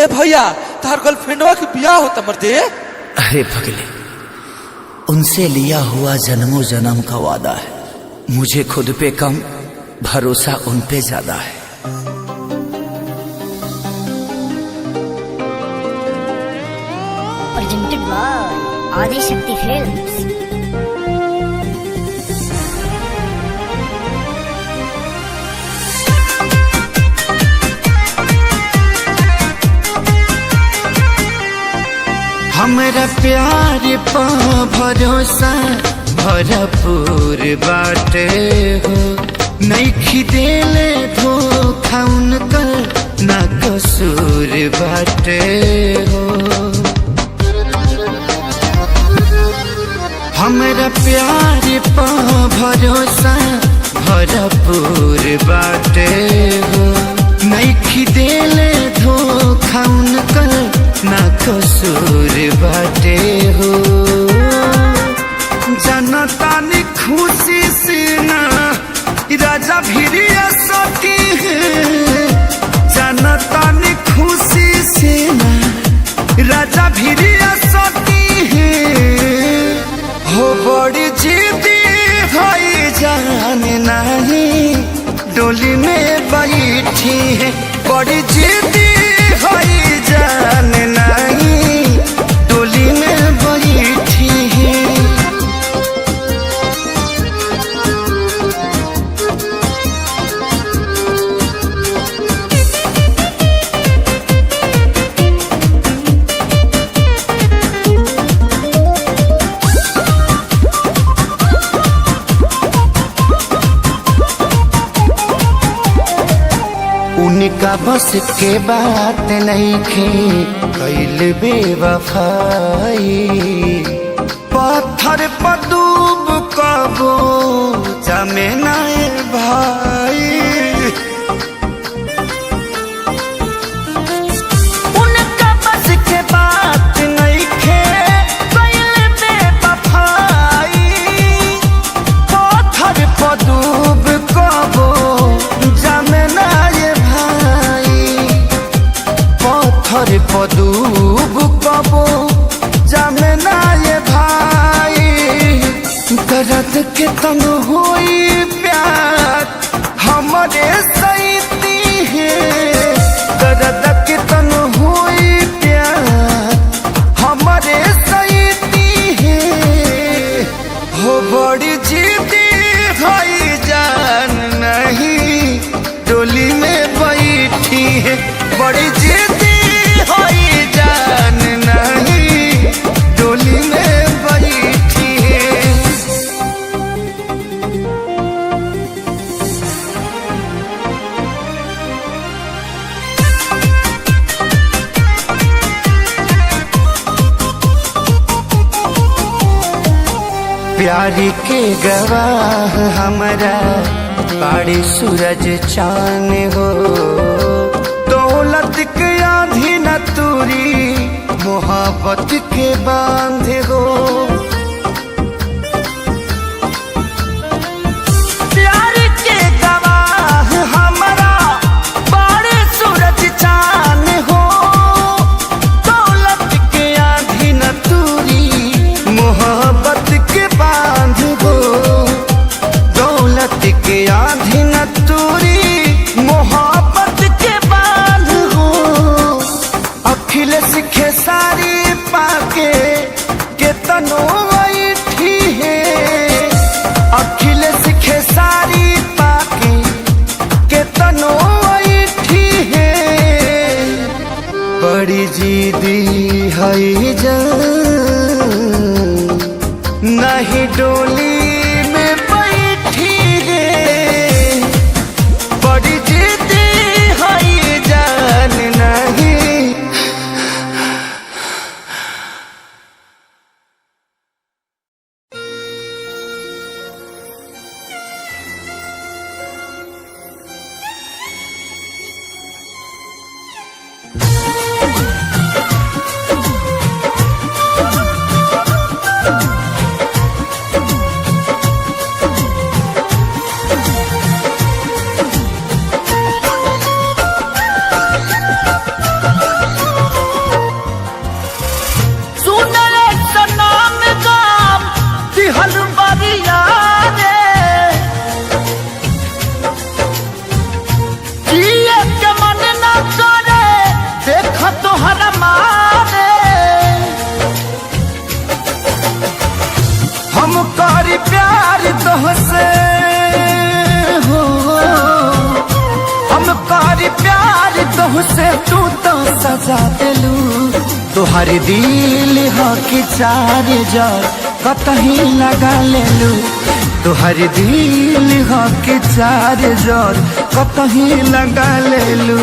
ए भैया तार गर्लफ्रेंडवा के ब्याह होता मर्दे। अरे पगले, उनसे लिया हुआ जन्मों जन्म का वादा है। मुझे खुद पे कम, भरोसा उन पे ज्यादा है। Presented by Adi Shakti Films. हमरा प्यार पा भरोसा भरपूर बाटे हो। नइखी देले धोखा उनका ना कसूर बाटे हो। हमरा प्यार पा भरोसा भरपूर बाटे हो। नइखी देले धोखा उनका ना कसूर बाटे हो। जनता ने खुशी से ना राजा भिरिया सकी है। जनता ने खुशी से ना राजा भिरिया सकी है। हो बड़ी जिद्दी है जान नहीं डोली में बैठी है। बड़ी जिद्दी है जान नहीं डोली में बैठी है। उनका बस के बात नहीं खे कैल बेवफाई। पत्थर पर डूब कबो जमे नाए भाई। उनका बस के बात नहीं खे कैल बेवफाई। पत्थर पर डूब कबो जमे नाए पत्थर पदूब कबो जमे ना ये भाई। दर्द के तन होई प्यार हमारे सैती है। दर्द के तन होई प्यार हमारे सैती है। हो बड़ी जिद्दी है जान नहीं डोली में बैठी है। बड़ी जिद्दी होई जान नहीं डोली में बैठी है। प्यारी के गवाह हमारा बाड़ी सूरज चान हो। दौलत के आधी न तूरी मोहब्बत के बांध हो। प्यार के गवाह हमारा बाड़े सूरज चान हो। दौलत के आधी न तूरी मोहब्बत के बांध हो। दौलत के आधी न तूरी मोहब्बत के बांध हो। अखिलेश खेसारी पाके के तनो बैठी है। अखिलेश खेसारी पाके के तनो बैठी है। बड़ी जिद्दी है जान नहीं डोली में बैठी है। बड़ी जिद्दी है जान नहीं। लहू से तू तो सजा दिलू। तुहारी दिल हो कि चार जार कतही लगा लेलू। तुहारी दिल हो कि चार जार कतही लगा लेलू।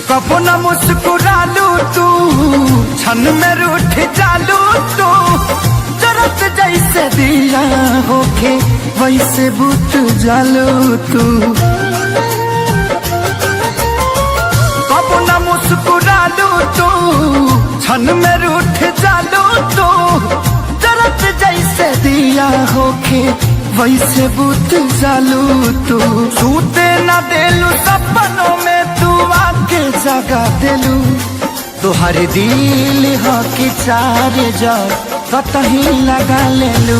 कबो न मुस्कुरालू तू, क्षण में रूठ जालू तू। जरत जैसे दिया होके वैसे बुझ जालू तू। कबो न मुस्कुरालू तू, क्षण में रूठ जालू तू। जरत जैसे दिया होके वैसे बुझ जालू तू। सूते न देलू सपनों में तू आके जगा दिलू। तुहारी दिल हो कि चार जार कतही लगा लेलू।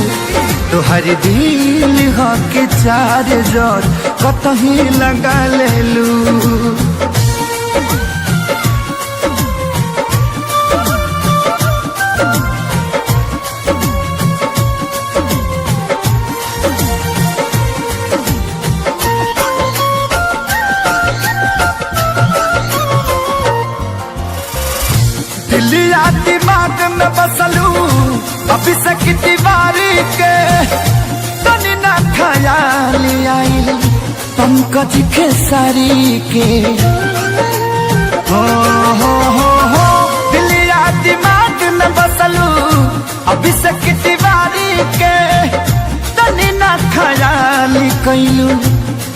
तुहारी दिल हो कि चार जार कतही लगा लेलू। दिलिया दिमाग में बसलू अभी से दीवारी के। तनी ना ख्याल आई पंकज खेसारी के। हो दिलिया दिमाग में बसलू अभी से दीवारी के। तनी ना ख्याल कैलू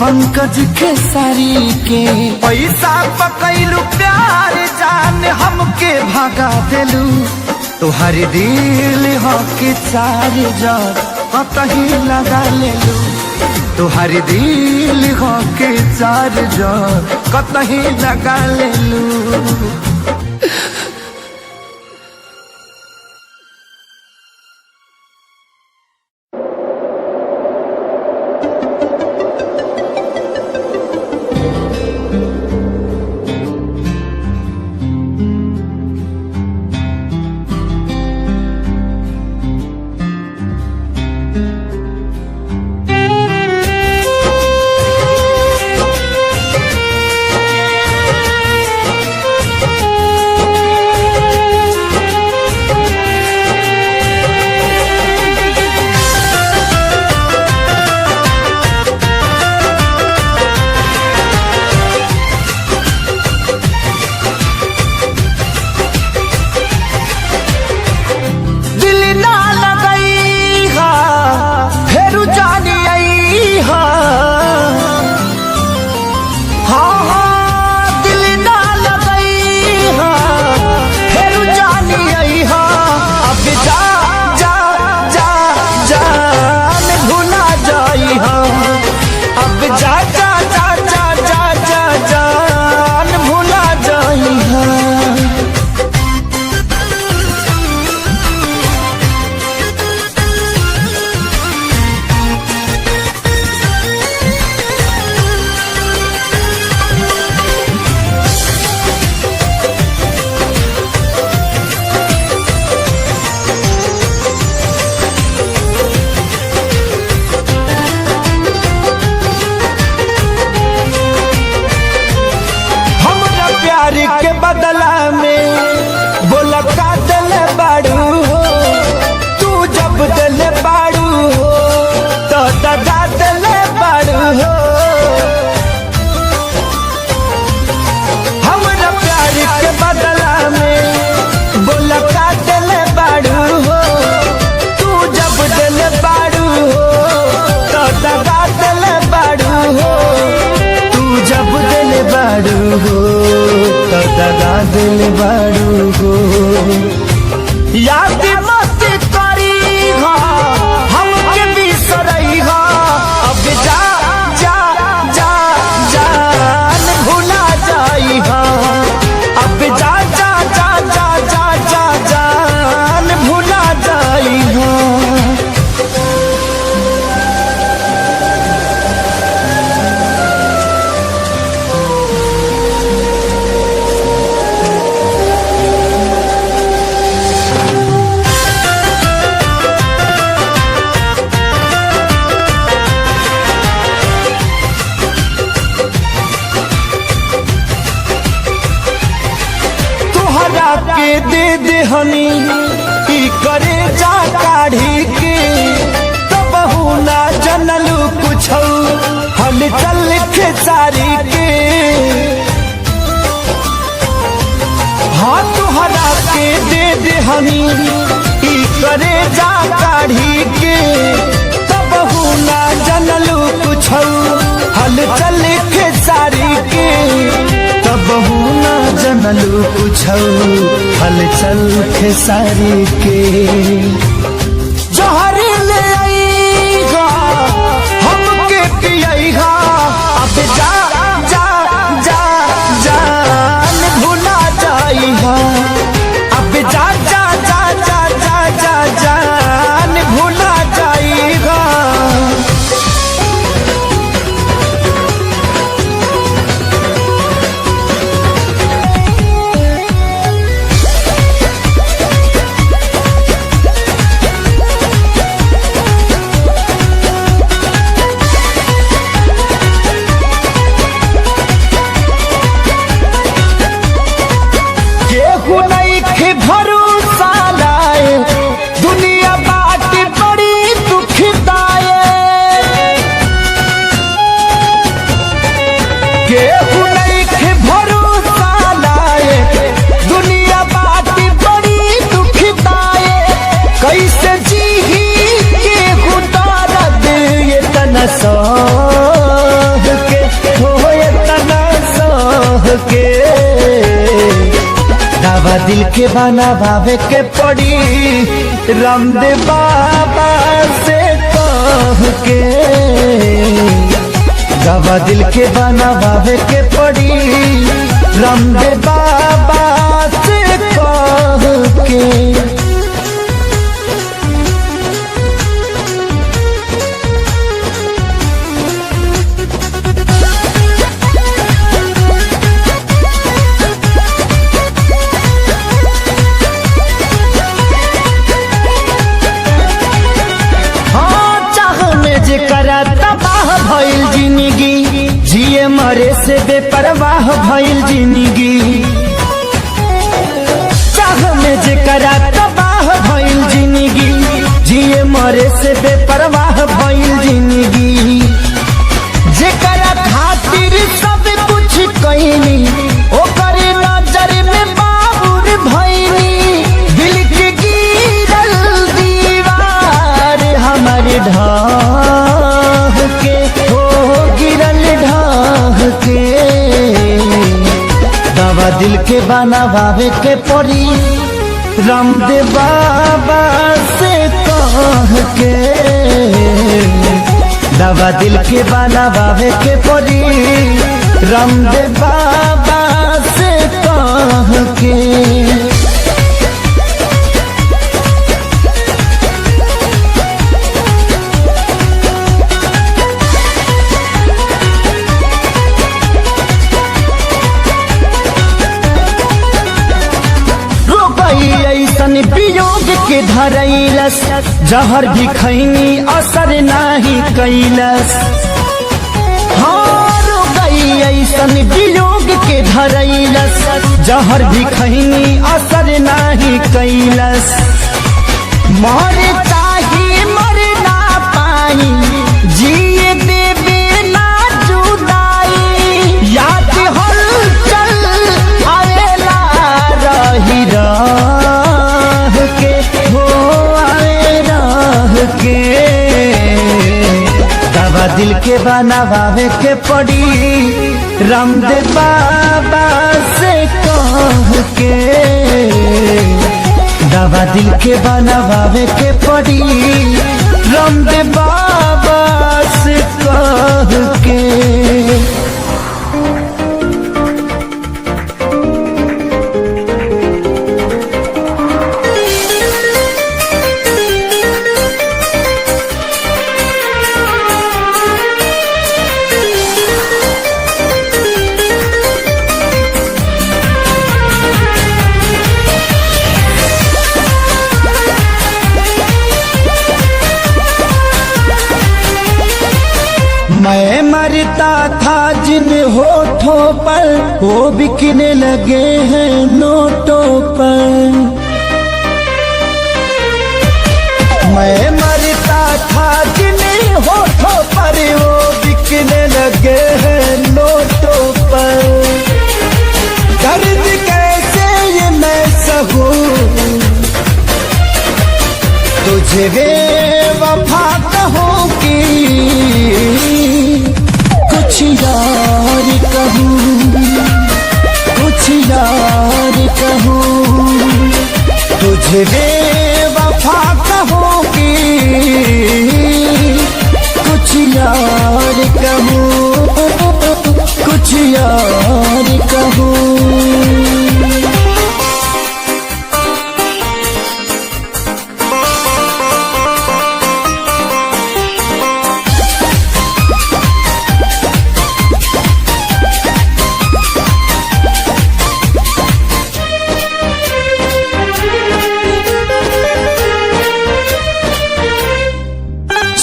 पंकज खेसारी के। पैसा पकैलू प्यार जान हमके भागा दिलू। तुहारी दिल हो कि चार जार कतही लगा लेलू। तुहारी दिल हो कि चार जार कतही लगा लेलू। दगा दिल बारू हो याद मत करी हो हमके बिसरई हो अब जा जा जा जान भुला जाई हो अब जा जा जा जा जा जा जान भुला जाई हो देहनी ई करे जा काढ़ी के तब ना जनलू कुछ हल चल खेसारी के हाँ तुहरा के दे देहनी ई करे जा काढ़ी के तब ना जनलू कुछ हल चल खेसारी के तब ना जनलू कुछ हल चल खेसारी के जहर ले आईगा हमके पियईगा अब जा जा जा जान भुला जाईगा अब जा जा जा जा जा जा जान भुला जाईगा भरोसा लाए दुनिया बाट बड़ी दुखदाए केहू नहीं भरोसा लाए दुनिया बाट बड़ी दुखदाए कैसे जी केहू दर्द ये तना सह के हो ये तना सह के दवा दिल के बनावे के पड़ी रामदेव बाबा से कह के दवा दिल के बनावे के पड़ी रामदेव बाबा से कह के भइल जिंदगी जिए मरे से बेपरवाह भइल जिंदगी चाह में जेकरा तबाह भइल जिंदगी जिए मरे से बेपरवाह भइल जिंदगी जेकरा खातिर सब कुछ कइनी ओकर नजर में बाबूर भइनी दिल के गिरल दीवार हमारे ढाह के दवा दिल के बनावे के पड़ी रामदेव बाबा से कह के दवा दिल के बनावे के पड़ी रामदेव बाबा से कह के ऐसन वियोग के धरैलस जहर भी खैनी असर नाही कैलस हार गई ऐसन वियोग के धरैलस जहर भी खैनी असर नाही कैलस मर चाहे मर ना पाई जिए देवे ना जुदाई याद हलचल आवेला रही दवा दिल के बनावे के पड़ी रामदेव बाबा से कह के दवा दिल के बनावे के पड़ी रामदेव बाबा से कह के मैं मरता था जिन होठों पर वो बिकने लगे हैं नोटों पर मैं मरता था जिन्हीं होठों पर वो बिकने लगे हैं नोटों पर। दर्द कैसे ये मैं सहूं, तुझे बेवफा कहूं कि कुछ यार कहूं, कुछ यार कहूं, तुझे बेवफा कहूं कि कुछ यार कहूं, कुछ यार कहूं।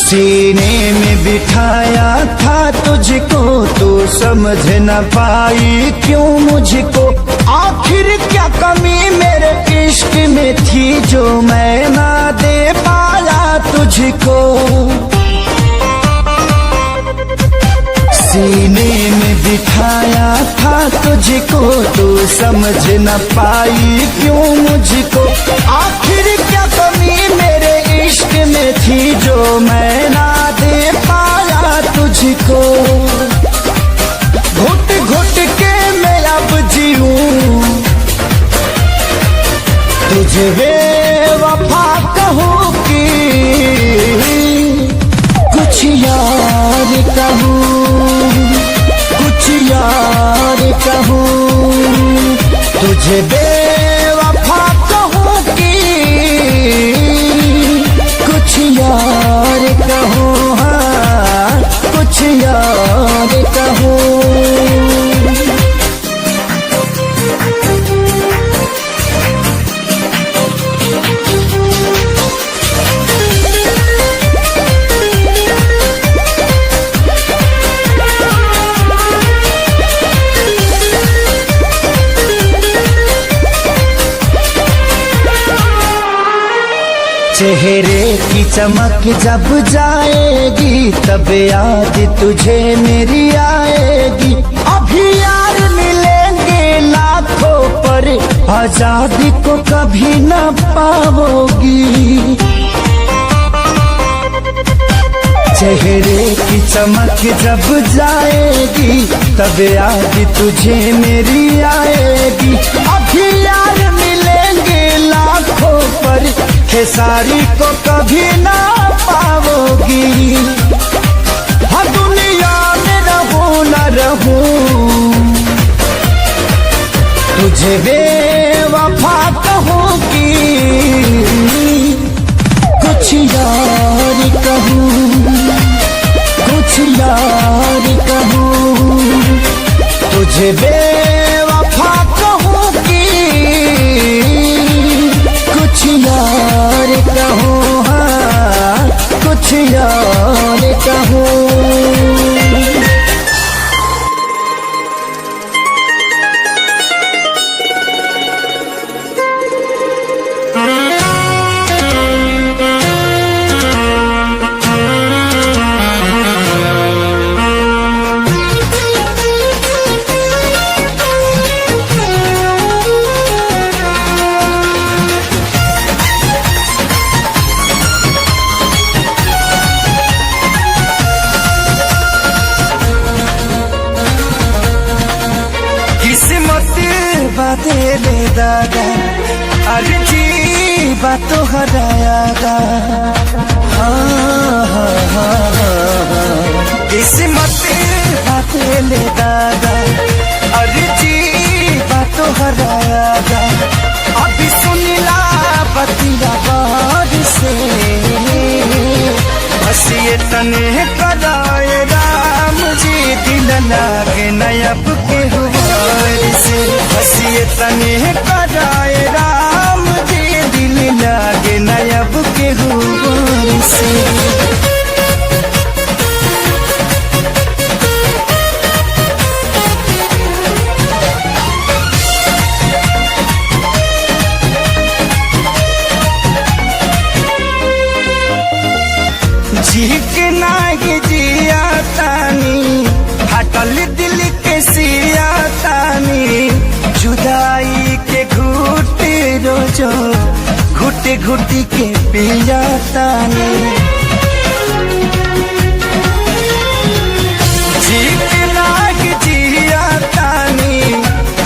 सीने में बिठाया था तुझको, तू समझ न पाई क्यों मुझको। आखिर क्या कमी मेरे इश्क में थी जो मैं ना दे पाया तुझको। सीने में बिठाया था तुझको, तू समझ न पाई क्यों मुझको। आखिर क्या कमी मेरे इश्क में थी जो मैं ना दे पाया तुझको। घुट घुट के मैं अब जीऊं, तुझे बेवफा कहूं कि कुछ यार कहूं, कुछ यार कहूं, तुझे बेवफा कहूं कि कुछ यार कहूं, हाँ कुछ यार कहूं। चेहरे की चमक जब जाएगी तब याद तुझे मेरी आएगी। अभी यार मिलेंगे लाखों पर आजादी को कभी न पाओगी। चेहरे की चमक जब जाएगी तब याद तुझे मेरी आएगी। अभी यार मिलेंगे लाखों पर खेसारी को कभी ना पाओगी। हर दुनिया में रहूं न रहूं, तुझे बेवफा कहूं कि कुछ यार कहूं, कुछ यार कहूं, तुझे बेवफा कहूं कि कुछ यार कहूं, हाँ कुछ यार कहूं। तेरे दादा अर्जी बात हरायागा। हाँ हाँ हाँ हाँ किस्मत बात ले दादा अर्जी बात हरायागा। अभी सुनिला बतिया बार से बस ये तने कराए राम जी दिल लागे नयब के हुआर से। बस ये तने कराए राम जी दिल लागे नयब के हुआर से। घुटी घुटी के पिया तानी जीत लाग जिया तानी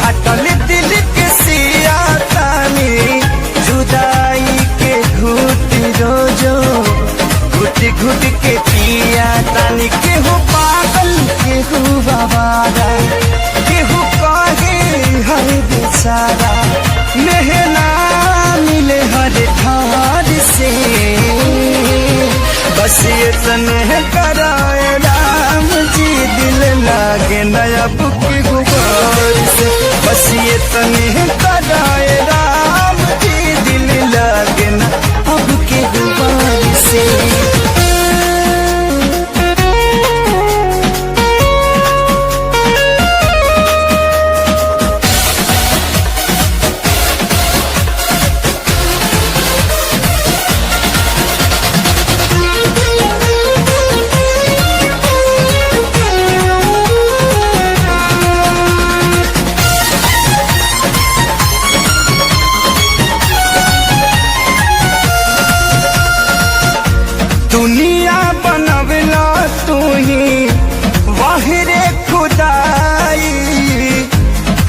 घटल दिल के सिया तानी जुदाई के घुटी रोजो घुटी घुटी के पिया तानी केहू पागल केहू बाबारा केहू कहे हर बेचारा मेहना मिले हर ठार से बस ये तने कराए राम जी दिल लागे नया बुकी गुबार से बस ये तने कराए राम जी दिल लागे ना अब के गुबार से दुनिया बनवला तू ही वाहिरे खुदाई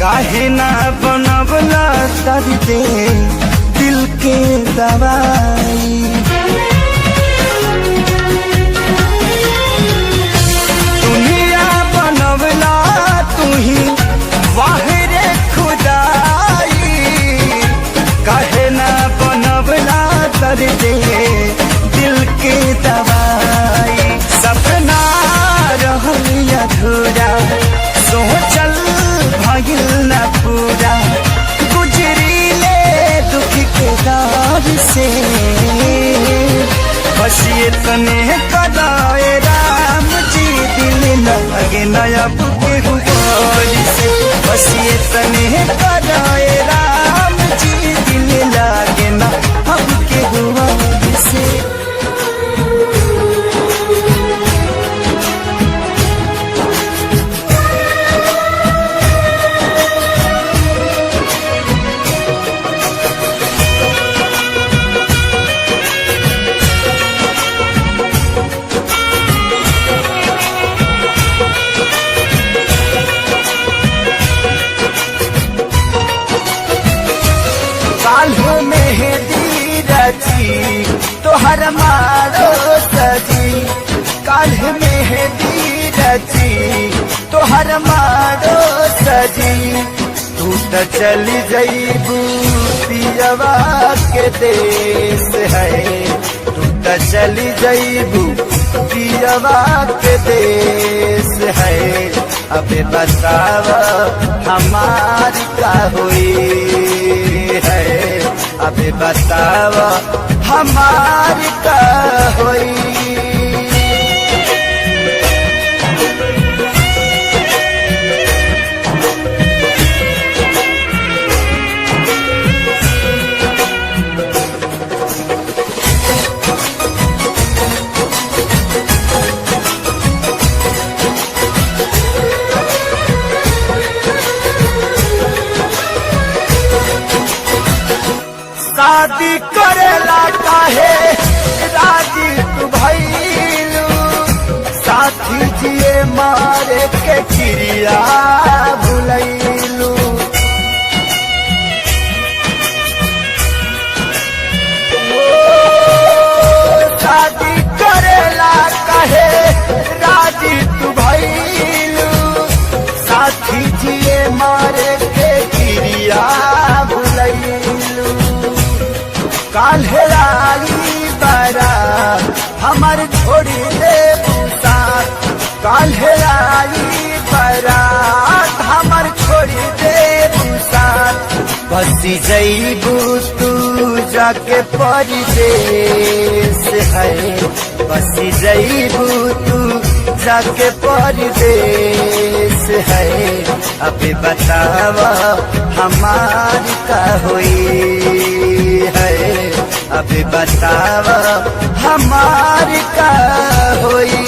काहे ना बनवला कर दे दिल के दवाई दुनिया बनवला तू ही वाहिरे खुदाई काहे ना बनवला कर दे दिल के दवाई सपना रहल अधूरा सोचल भइल न पूरा गुजरीले दुख के दौर से बस ये तने कराए राम जी दिल लगे नया बुके गुबार से बस ये तने कराए राम जी दिल लगे ना अब के गुबार से काल्हू मेहंदी रची तोहर मारो सजी काल्हू मेहंदी रची तोहर मारो सजी तू तो चली जईबू पियवा के देश है तू तो चली जईबू पियवा के देश है अबे बताव हमारी का हुई है अबे बताव हमारी का हुई शादी करेला काहे राजी तू भइलू साथी जिए मारे के चिड़िया भुलैलू शादी करेला काहे राजी तू भइलू साथी जिए मारे के चिड़िया भुलैलू काल्हे आई बरा हमर छोड़ी दे साथ काल्हे आई बरा हमर छोड़ी दे साथ बसी जईबू तू जाके परदेश है बसी जईबू तू जाके परदेश है अबे बतावा हमारी का हुई है अबे बतावा हमारी का हुई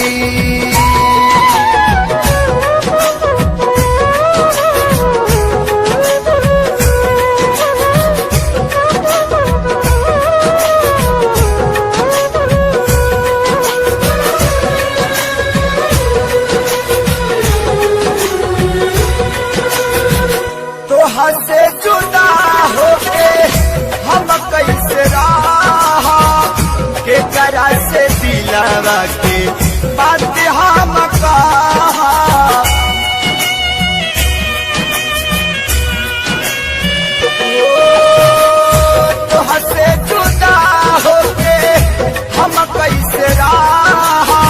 कहा तो हंसे जुदा होके हम कैसे रहा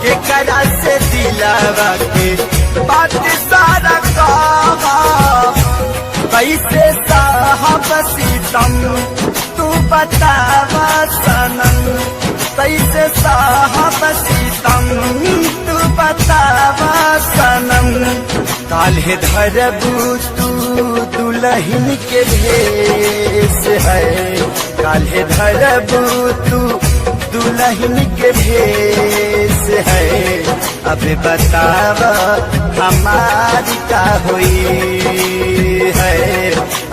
के करा से दिलवा के बात सारा कहा कैसे साहब सीतम तू बतावा सनम कैसे साहब सीतम तू बतावा सनम काल्हे धरबू तू दुल्हन के भेष है काल्हे धरबू तू दुल्हन के भेष है अब बतावा हमारी का हुई है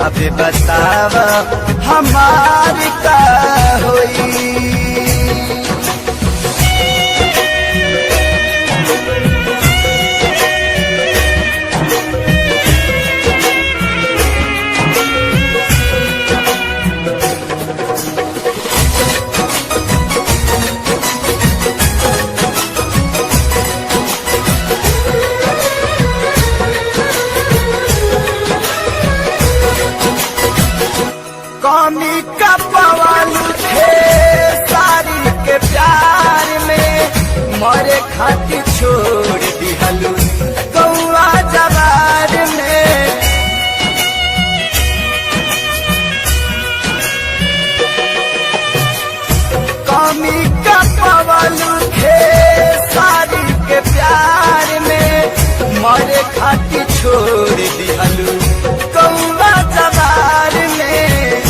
अब बतावा हमारी का हुई। कमी का पवालू थे सारी के प्यार में मरे खातिर छोड़ दिहलू गौआ जवार में कमी का पवालू थे सारी के प्यार में मरे खातिर छोड़ दिहलू गौआ जवार में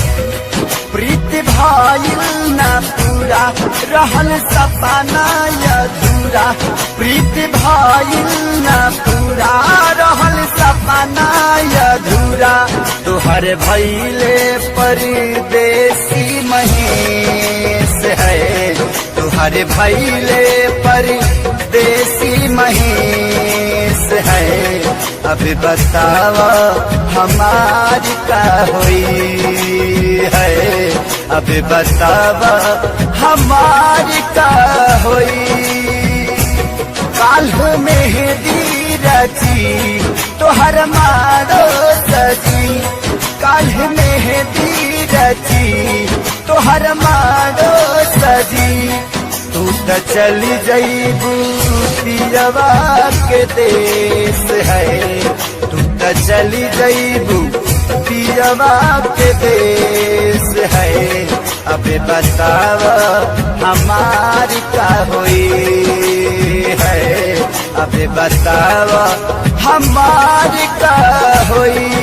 प्रीत भाईल ना पूरा रहल सपना अधूरा प्रीत भाईल ना पूरा रहल सपना अधूरा तुहर भैले परदेसी महेश है तुहर भैले परदेसी महेश है अब बतावा हमारी का हुई है अब बतावा हमारी का हुई। काल्ह मेहंदी रची तोहर मारो सजी काल्ह मेहंदी रची तोहर मारो सजी तू त चली जईबू पियवा के देश है तू त चली जईबू पियवा के देश है अब बतावा हमारी का हुई है अब बतावा हमारी का हुई।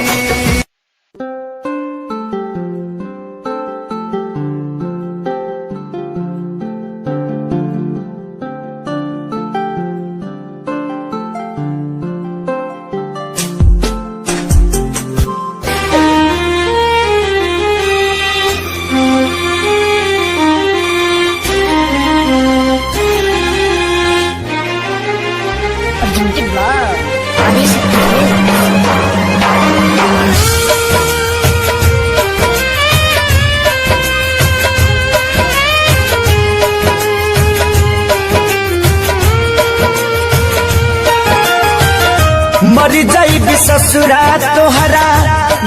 मर जाइबी ससुरा तोहरा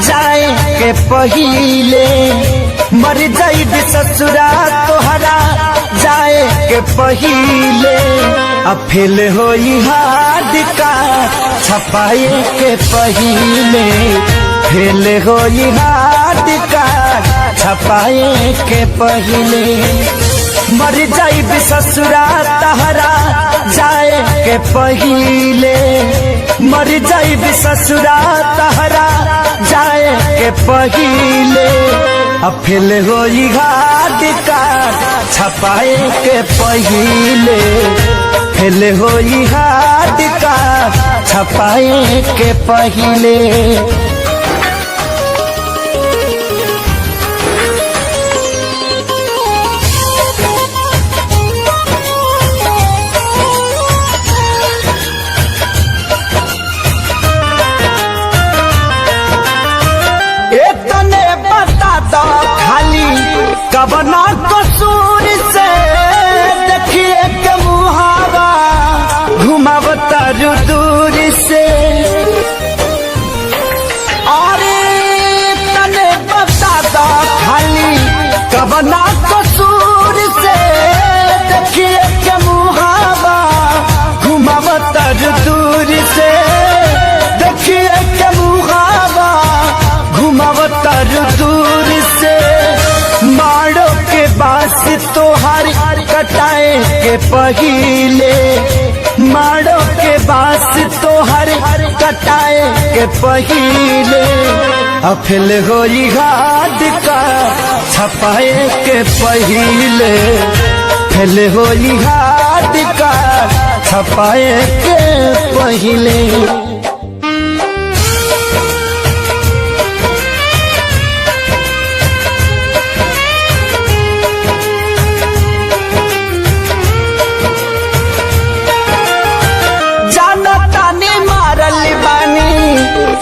जाए के पहिले मर जाइबी ससुरा तोहरा जाए के पहिले अब फेल होई हाथ का छपाए के पहिले फेल होई हाथ का छपाए के पहिले मर जाइबी ससुरा तोहरा जाए के पहिले मर जाइबी ससुरा तोहरा जाए के पहिले अब फेल होई घाट का छपाए के पहिले फेल होई घाट का छपाए के पहिले। कबना कसूर से देखिए के मुहावा घुमा दूर से अरे तने बता दो खाली कबना कसूर से देखिए के मुहावा घुमावतर दूर से देखिए के मुहावा घुमावतर दूर से मारो के बास तोहार कटाए के पहिले मारो के बास तोहर कटाए के पहिले अफिल होई घाट का छपाए के पहिले फिल होई घाट का छपाए के पहिले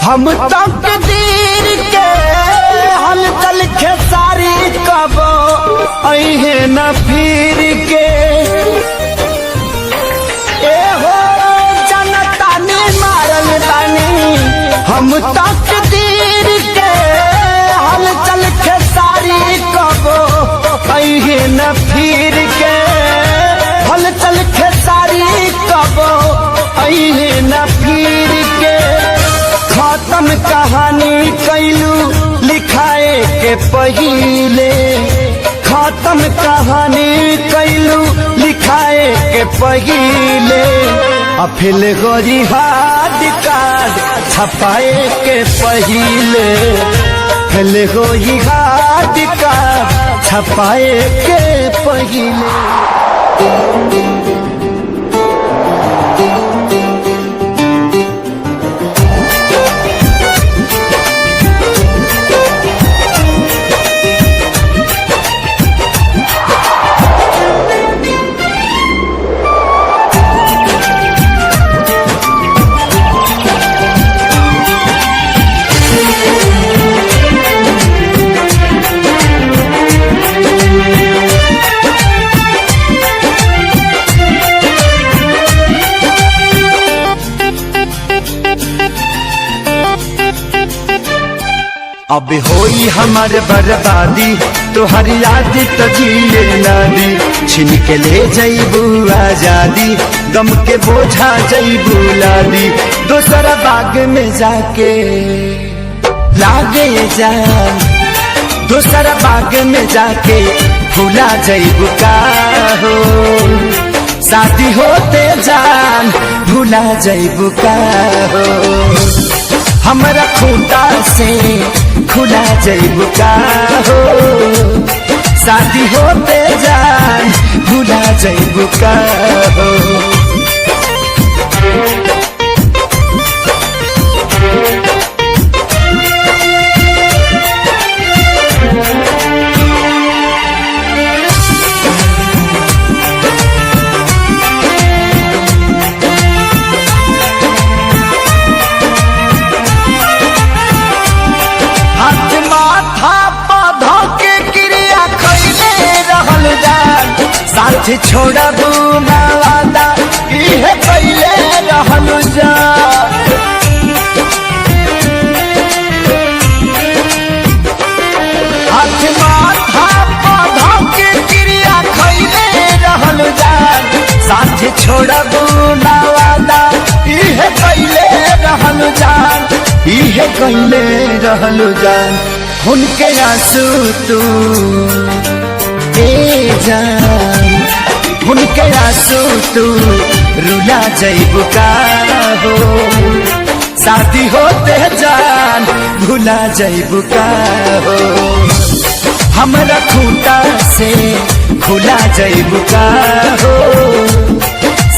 हम तक दीर के हल चल खेसारी कब अहे न फिर के ए हो जनता ने मारल बानी हम तक दीर के हल चल खेसारी कब अहे न फिर के हल चल खेसारी कब अहे न फिर के खत्म कहानी कैलू लिखाए के पहिले खत्म कहानी कैलू लिखाए के पहिले अफिल गोरी हाथ कार्ड छपाए के पहिले फिल गोरी हाथ कार्ड छपाए के पहिले अब होई हमार बर्बादी तोहर याद तो जिए नादी छीन के ले जईबू आजादी गम के बोझा जईबू लादी दोसर बाग में जाके लागे जान दोसर बाग में जाके भूला जईबू का हो शादी होते जान भूला जईबू का हो हमरा खूंटा से खुला जईबू का हो शादी होते जान भूला जईबू का हो साथ छोड़बू ना वादा इहे पहले रहलू जा हाथ माथा पौधा के क्रिया खैले रहलू जा साथ छोड़बू ना वादा इहे पहले रहलू जान इहे पहले रहलू जान उनके आंसू तू ए जान उनके आंसू तू रुला जईबू का हो शादी होते जान भूला जईबू का हो हमरा खूंटा से खुला जईबू का हो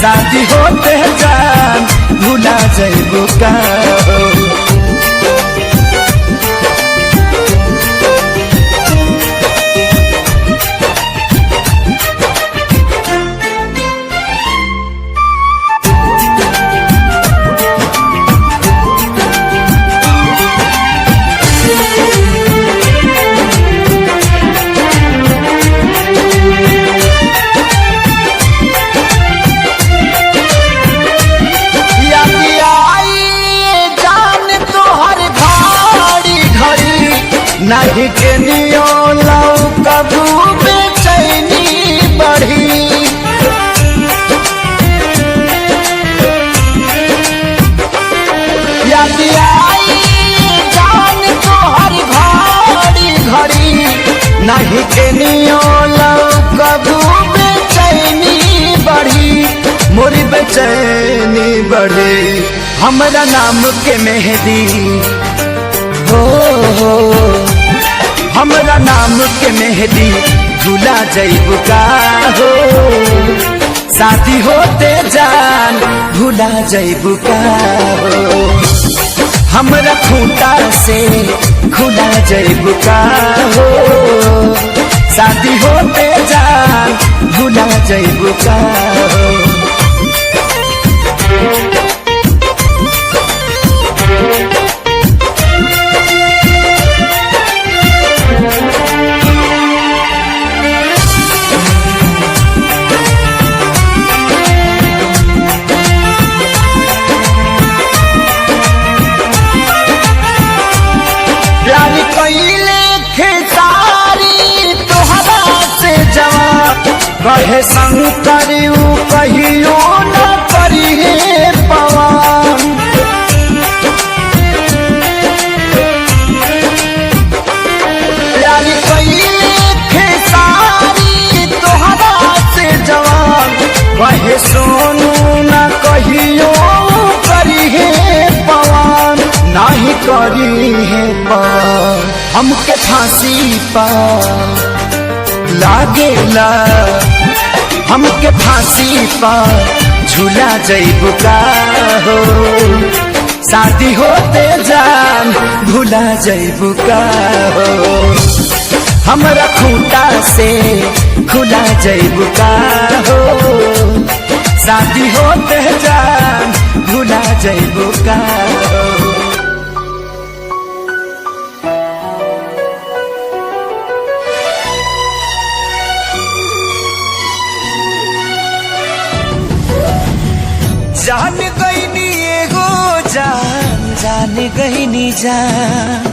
शादी होते जान भूला जईबू का हो नहीं के नियो लाऊ कबू बेचैनी बढ़ी। याद आई जान को हर घड़ी घड़ी, नहीं के नियो लाऊ कबू बेचैनी बढ़ी, मोरी बेचैनी बढ़ी। हमरा नाम के मेहंदी हो हमरा नाम के मेहंदी झूला जैबू का हो, शादी होते जान भूला जैबू का हो। हमरा खूंटा से खुला जैबू का हो, शादी होते जान भूला जैबू का हो। कहे संग करियो कहियो न करिए पवन, प्यारी कइले खेसारी तोहरा से जवान, कहे सोनू न कहियो करिए पवन, नहीं करिए पवन। हमके फांसी पा लागेला, हमके फांसी पर झूला जैबू का हो, शादी होते जान भूला जैबू का हो। हमरा खूंटा से खुला जैबू का हो, शादी होते जान भूला जैबू का हो। जान गईनी एगो जान, जान गईनी जान,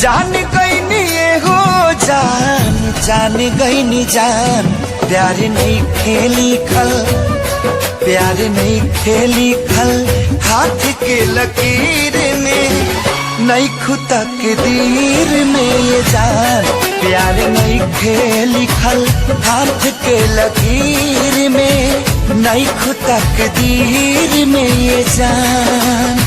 जान गईनी एगो जान, जान गईनी जान। प्यार नहीं खेली खल, प्यार नहीं खेली खल, हाथ के लकीर में नहीं खुदा के दीर में ये जान। प्यार नहीं खेली खल, हाथ के लकीर में नहीं खुदा के दीर में ये जान।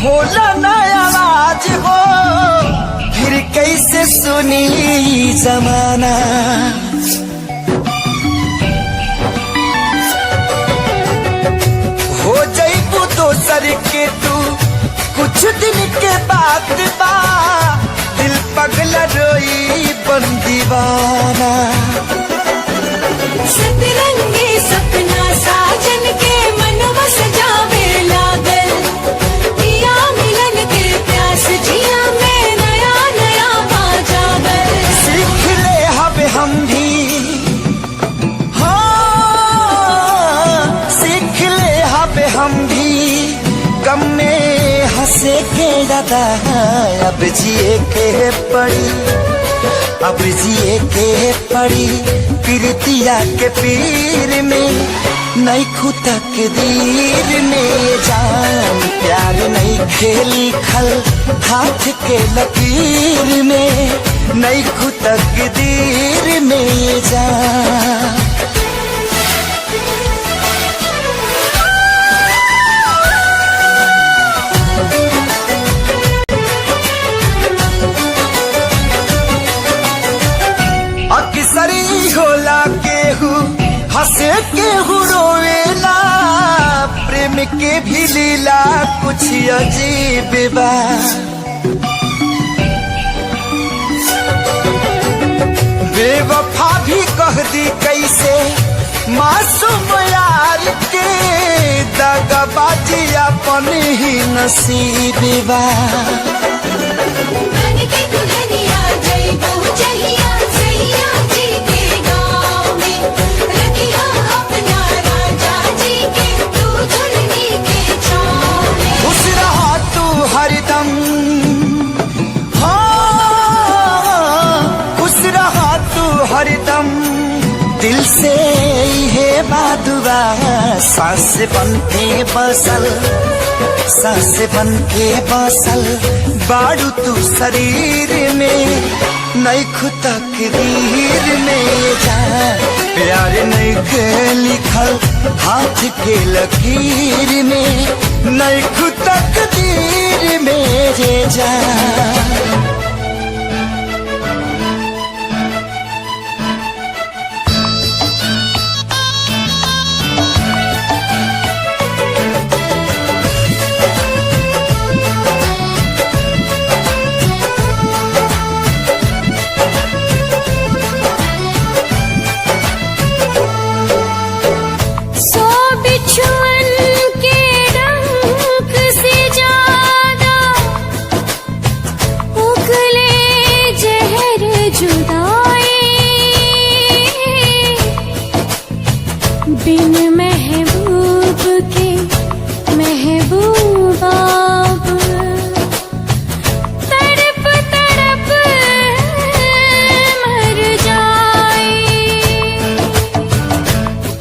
होला नया आवाज हो, फिर कैसे सुनी जमाना। हो जाइबू दोसर के तू कुछ दिन के बाद बा, दिल पगला रोई बन दीवाना। सतरंगी सपना साजन के मनवा सजावे लागल, पिया मिलन के प्यास जिया में नया नया बाजावल। सीख ले हब हम भी, हाँ सीख ले हब हम भी, गम में हंसे के ज्यादा अब जिए के पड़ी, अब जिए के पड़ी। प्रीतिया के पीर में नहीं खुदा के दीर में जान। प्यार नहीं खेली खल, हाथ के लकीर में नहीं खुदा के दीर में जान। हंसे के के भी लीला कुछ अजीब बा। बेवफा भी कह दी कैसे मासूम यार के, दगाबाजी अपन ही नसीब बा। बन के दुल्हनिया जई बहु चलिया सैया जी के गाँव में, रखिया अपना राजा जी के तू दुल्हनी के छाँव में। खुश रहा तू हरदम, हाँ खुश रहा तू हरदम, दिल से है बादुआ। सांस बन के बसल, सांस बन के बसल बाड़ू तू शरीर में, नैखु तकदीर में जा। प्यार नैखे लिखल हाथ के लकीर में, नैखु तकदीर में जे जा। बिन महबूब के महबूबा तड़प तड़प मर जाए।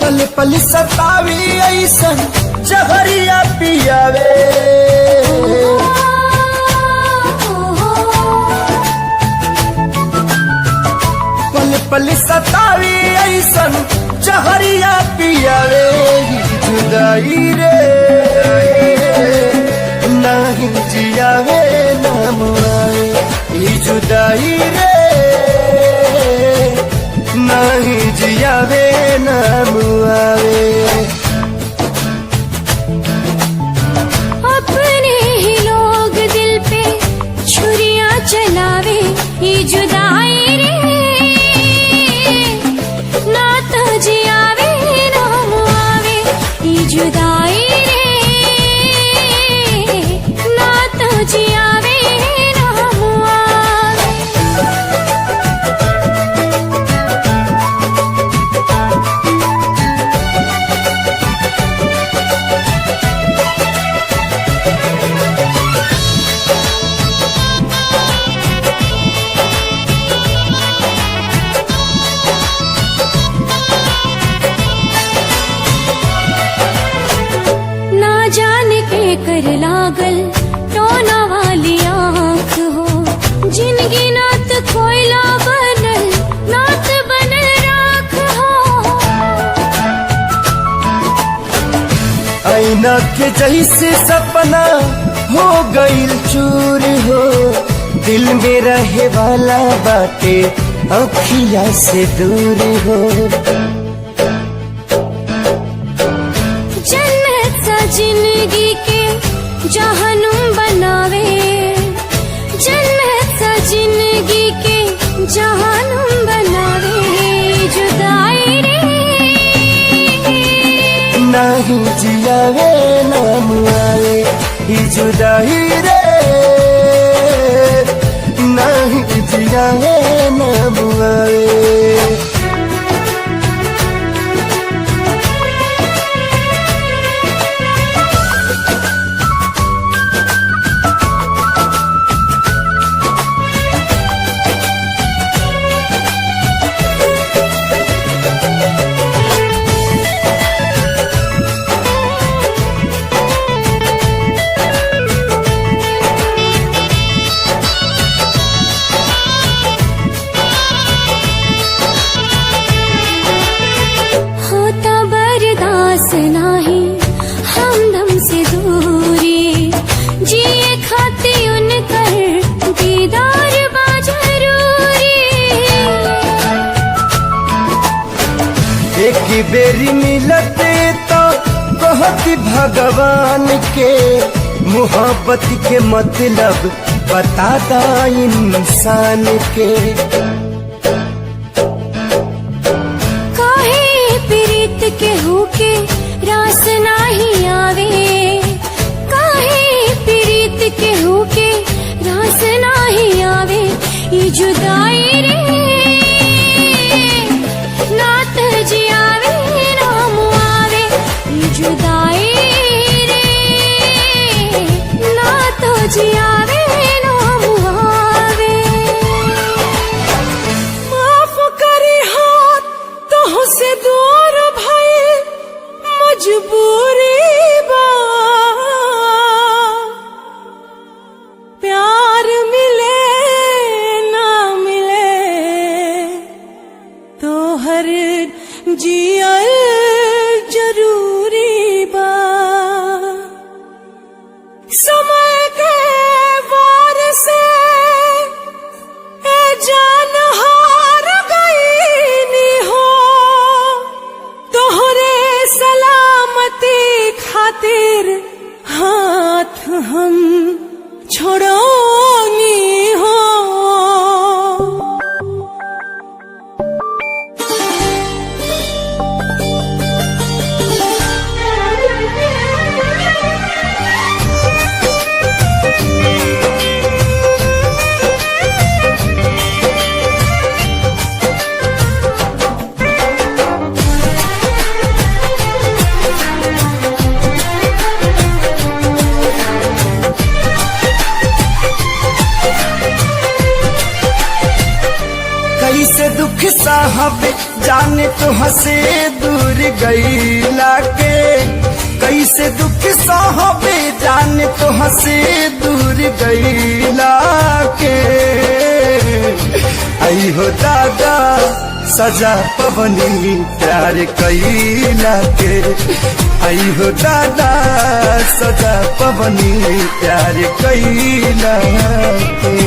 पल पल सतावी ऐसन जहरिया पियावे, पल पल सतावी ऐसन जहरिया पियावे। जुदाई रे नहीं जियावे नाम आवे, जुदाई रे नहीं जियावे नाम आवे। अपने ही लोग दिल पे छुरियां चलावे, ये जुदाई रे ना तो जियावे नाम आवे। ये जुदाई रे ना तो जियावे नाम आवे। ना जाने के कर लागल टोना वाली आँख हो, जिनगी नात कोयला बनल नात बनल राख हो। ऐना के जैसे सपना हो गईल चूर हो, दिल में रहे वाला बाटे अखिया से दूर हो। जन्नत सा जिंदगी के जहनुम बनावे, जन्नत सा जिंदगी के जहनुम बनावे। जुदाई रे नहीं जियावे नाम आवे, जुदाई रे नहीं जियावे नाम आवे। एक बेरी मिलते तो कहती भगवान के मोहब्बत के मतलब बताता इंसान के। काहे प्रीत के होके रास नाही आवे, काहे प्रीत के होके रास नाही आवे, ये जुदाई रे नात जियावे राम आवे, ये जुदाई रे नात जियावे राम आवे। माफ करी हाथ तो से दूर भाई मजबूरी बा, प्यार मिले ना मिले तो हर जियल जरूरी बा। समय के वार से ए जान हार गई हो, तोहरे सलामती खातिर हाथ हम छोड़ोनी हो। कैसे दुख साहब जाने तो हंसे दूर गईला के, कैसे दुख साहब जाने तो हंसे दूर गईला के। आई हो दादा सजा पवनी प्यार कैला के, आई हो दादा सजा पवनी प्यार कैला के।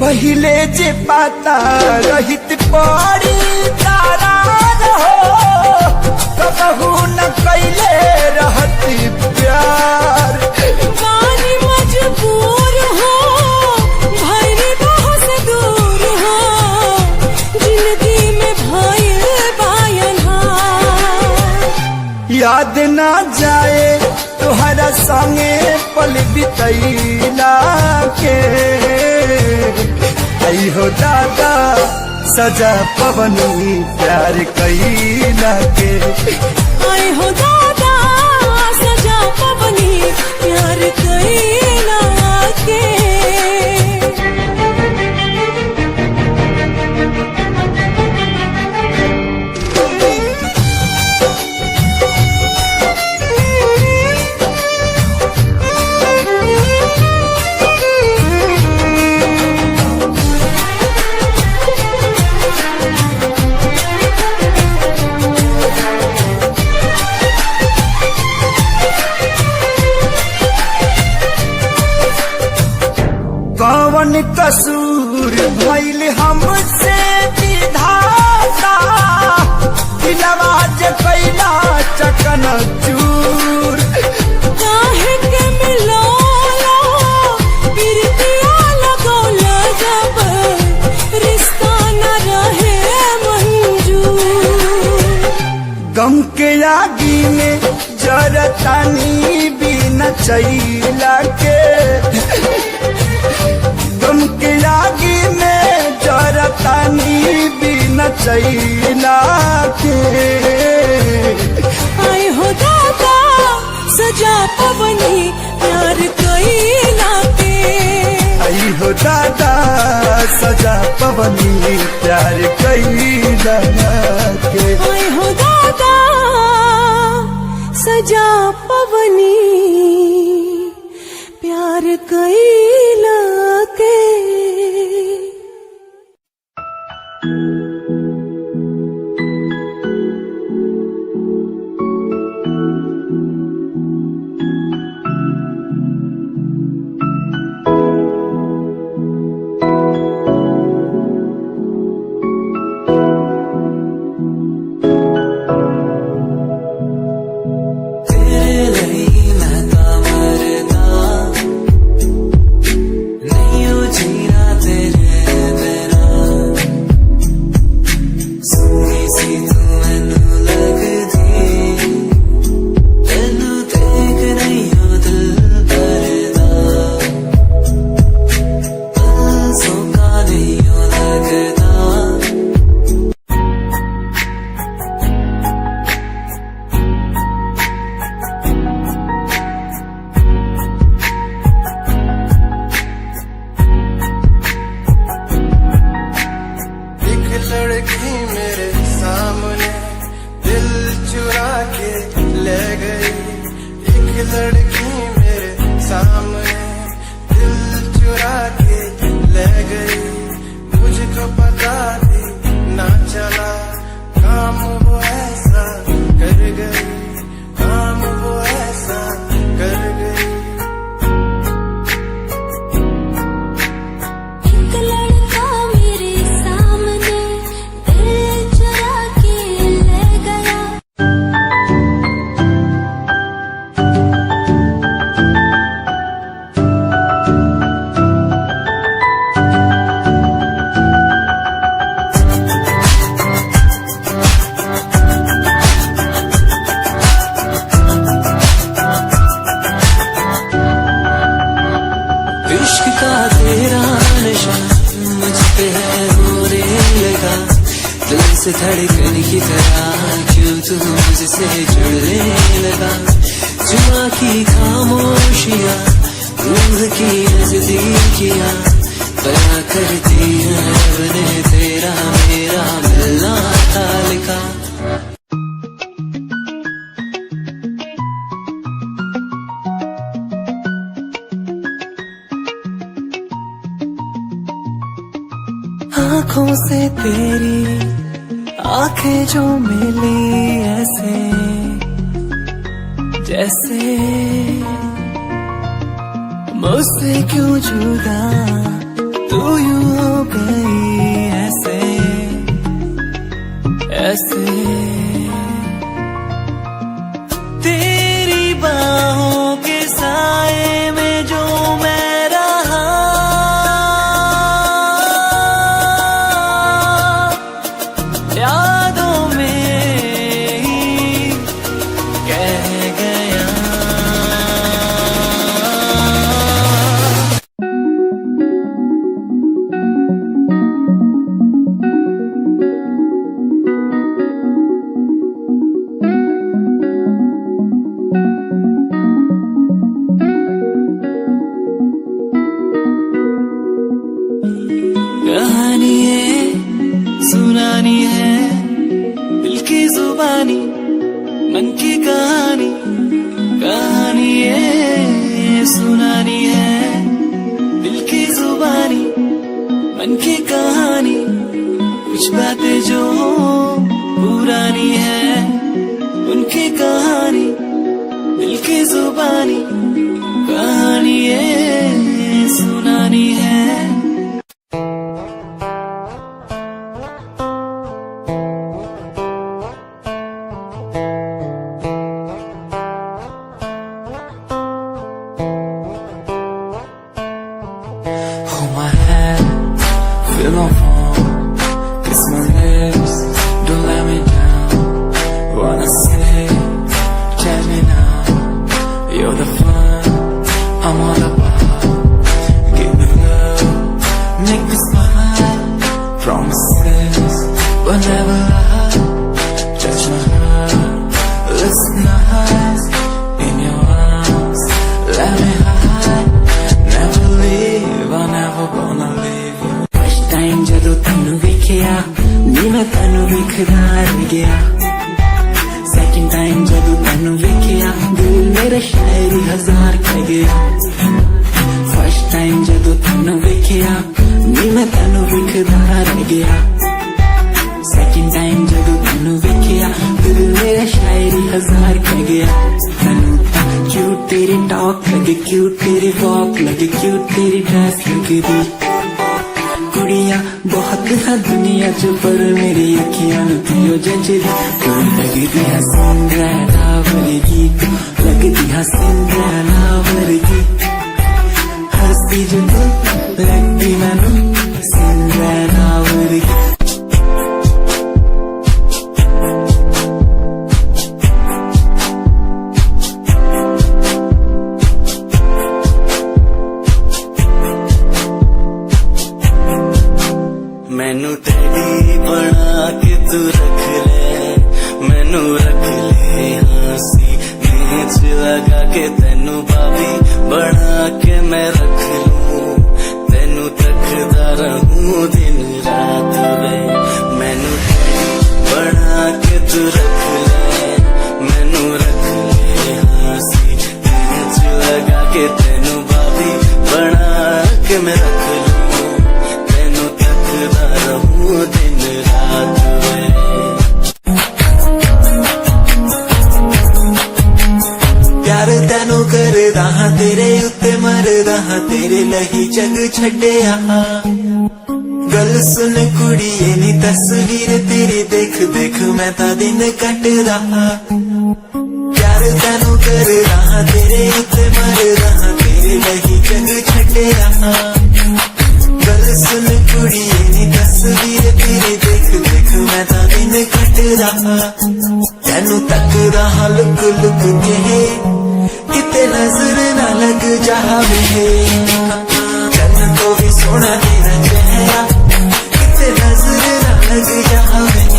पहिले जे पाता रहित पड़ी तारा रहो, कबहू न कैले रहती प्यार। वानी मजबूर हो भरी बहुत दूर हो, जिंदगी में भाई बायन याद ना जाए तुहरा संगे पल बितैला के। आई हो दादा सजा पवनी प्यार कैला के, आई हो दादा सजा पवनी प्यार कैला के। कौन कसूर भइल हमसे विधाता, दिलवा जे कैला चकन चूर। काहे के मिलोला प्रीतिया लगौला, जब रिश्ता न रहे मंजूर। गम के आगी में जरतानी बिन नचैला के तुमके आगे में जरतानी भी नचैला के। आए हो दादा सजा पवनी प्यार कैला के। आई हो दादा सजा पवनी प्यार कैला के। आए हो दादा सजा पवनी प्यार कैला के। से धड़कन की तरह क्यों तू मुझसे जुड़ने लगा। जुआ की खामोशियाँ रूह की नजदीकियाँ बना करती हैं रब ने तेरा मेरा मिलना था लिखा। आँखों से तेरी आंखें जो मिली ऐसे जैसे मुझसे क्यों जुदा तू यूं हो गई ऐसे ऐसे। तेरी बाहों के साए में जो मैं रहा यादों में ही कह गया। कहानी है सुनानी है दिल की जुबानी मन की कहानी। कहानी है सुनानी है दिल की जुबानी मन की कहानी। कुछ बातें जो पुरानी है उनकी कहानी दिल की जुबानी। कहानी है सुनानी है। Hold my hand, feel my palm, kiss my lips, रह गया सेकंड टाइम जदों तैनू वेखिया दिल मेरा शायरी हजार कह गया फर्स्ट टाइम जदों तैनू वेखिया नी मैं तैनू वेखदा रह गया सेकंड टाइम जदों तैनू वेखिया दिल मेरा शायरी हजार कह गया तैनू तां क्यूट तेरी टॉक लगे क्यूट तेरी वॉक लगे क्यूट तेरी ड्रेस लगदी कुड़ियां बहुत है दुनिया च पर मेरी अखियां नू जचदी तू लगदी है सिंड्रेला वर्गी तू लगदी है सिंड्रेला वर्गी हंसदी जो तू लगदी मैनू सिंड्रेला वर्गी मैनू तेरी बना के तू रख ले मैनू रख ले हंसी नीच लगा के तेनू भाभी बना के मैं रख लूं तेनू तकदा रहूं दिन रात वे मैनू तेरी बना के तू रख ले मैनू रख ले हंसी नीच लगा के तेनू भाभी बना के मैं रख लूं दिन रात प्यार तैनू करदा हां तेरे उत्ते मरदा हां तेरे लही जग छड्डिया गल सुन कुड़िए नी तस्वीर तेरी देख देख मैं तां दिन कटदा प्यार तैनू करदा हां तेरे उत्ते मरदा हां तेरे लही जग छड्डिया गल सुन कुड़िए नी तस्वीर तेरी देख देख मैं तां दिन कटदा तैनू तकदा हां लुक लुक के किते नजर ना लग जावे चन्न तो भी सोना तेरा चेहरा किते नजर ना लग जावे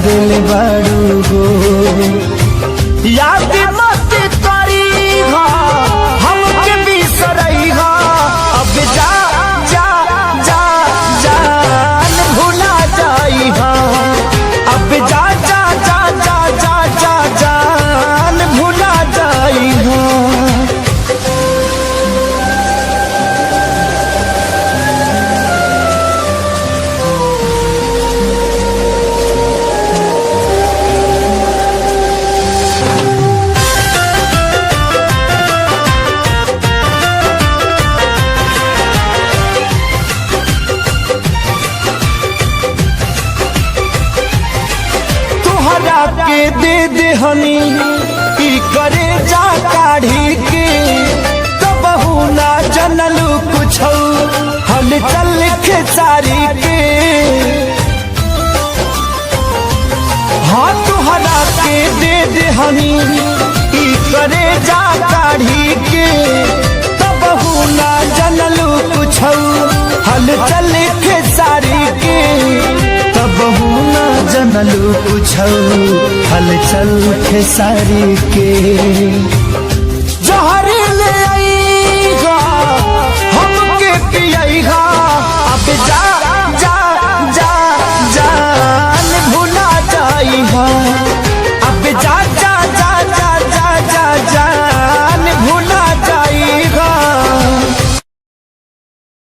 दिल बड़ू हो। याद मत करी हो हमके बिसरई हो, अब जा जा जा जान भुला जाई हो, अब जा जा जा जा जा जा जान भुला जाई हो। तोहरा के दे दे हनी ई करे जा काढ़ी के, कबहू ना जनलू कुछ हम चल खेसारी के। हाँ तोहरा के दे दे हनी ई करे जा काढ़ी के, कबहू ना जनलू कुछ हल चल खेसारी के, कबहू ना जनलू कुछ हल चल खेसारी के। जहर